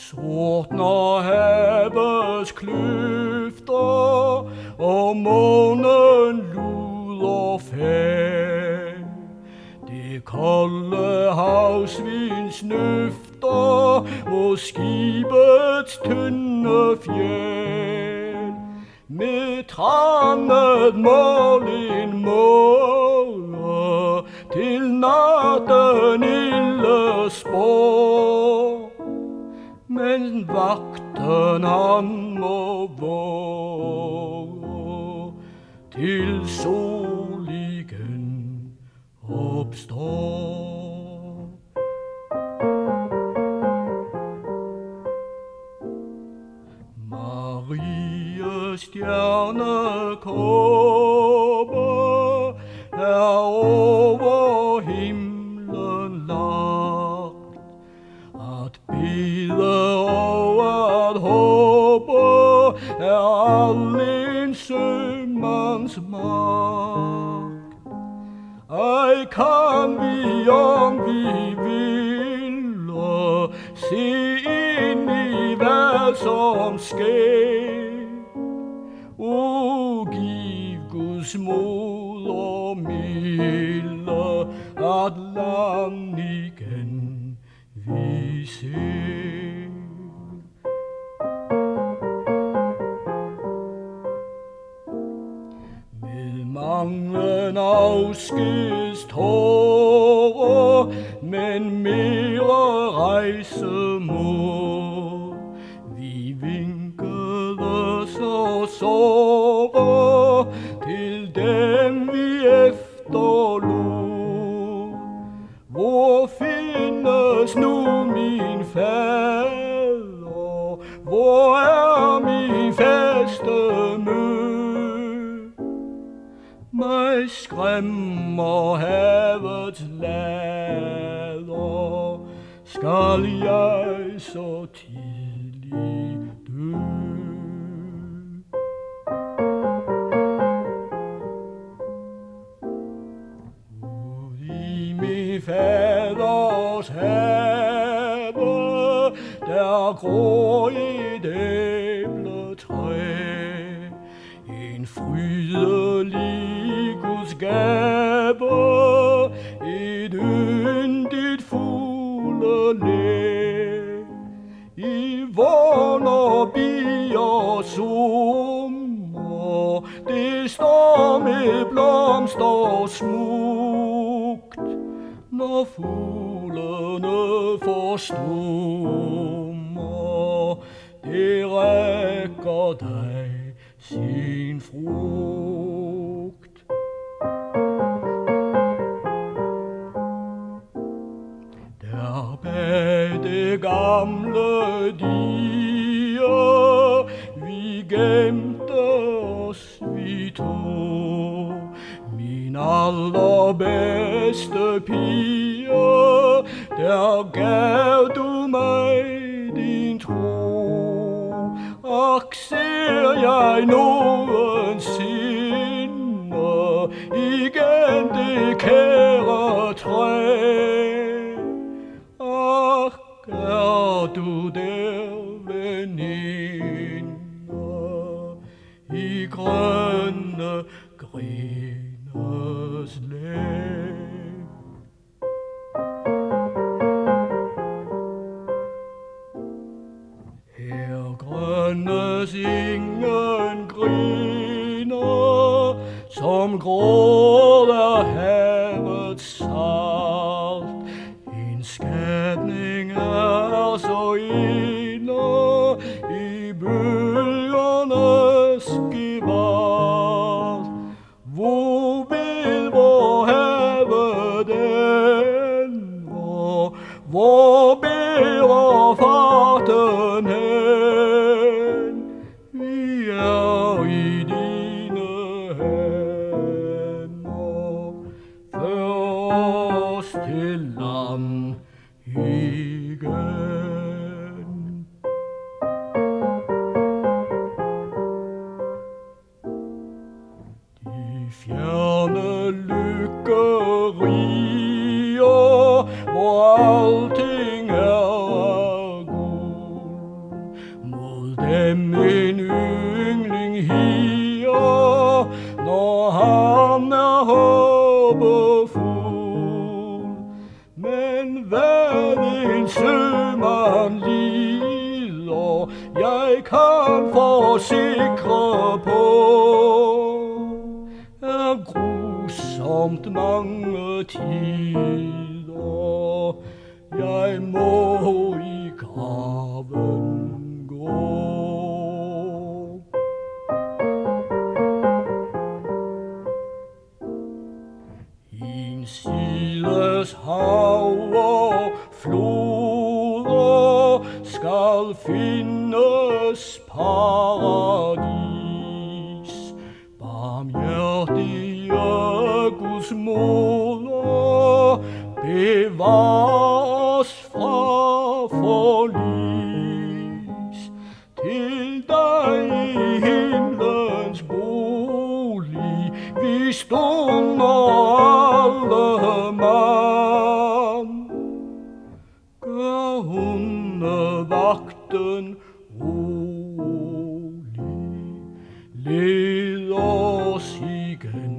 Sortner havets kløfter, og månen luder fag. Det kolde havsvinds nøfter mod skibets tynde fjæl. Med trandet mål en måle til natten ilde spår. Men vagten han må våge til sol igen opstår. Marie stjernekåbe er over himlen lagt, at bede og at håbe er all en sømands magt. Ej kan vi, om vi ville, se ind i hvad som sker. O giv Guds mod og milde, at land igen vi ser. Med mange afskedstårer, men mere rejsemål. Vi vinkedes og såre til dem vi efterlod. Hvor findes nu min fader? Hvor er min faste mø? Mig skræmmer havets lader. Skal jeg så tidligt dø? Ud i min faders have, der gror et æbletræ. En frydelig Guds gave, et yndigt fuglelæ. I vågner bier summer, det står med blomster smukt. Når fuglene forstummer, det rækker dig sin frugt. Der bag det gamle dige, vi gemte os vi to. Min allerbedste pige, der gav du mig din tro. Ak, ser jeg nogensinde igen det kære træ? Ak, er du der, veninde, i grønne grines læ? Her grønnes ingen griner, som grået er havets salt. En skabning er så inde i bølgernes gevalt. Hvor vil vor have den, hvor bærer farten hen? Vi er i dine hænder, før os til land igen. De fjerne lykkeriger, hvor alting er guld. somt mange tider jeg må i graven gå. Hinsides hav og floder skal finnes paradis. Barmhjertige Guds moder, bevar os fra forlis. Til dig i himlens bolig vi stunder alle mand. Gør hundevagten rolig, led os igen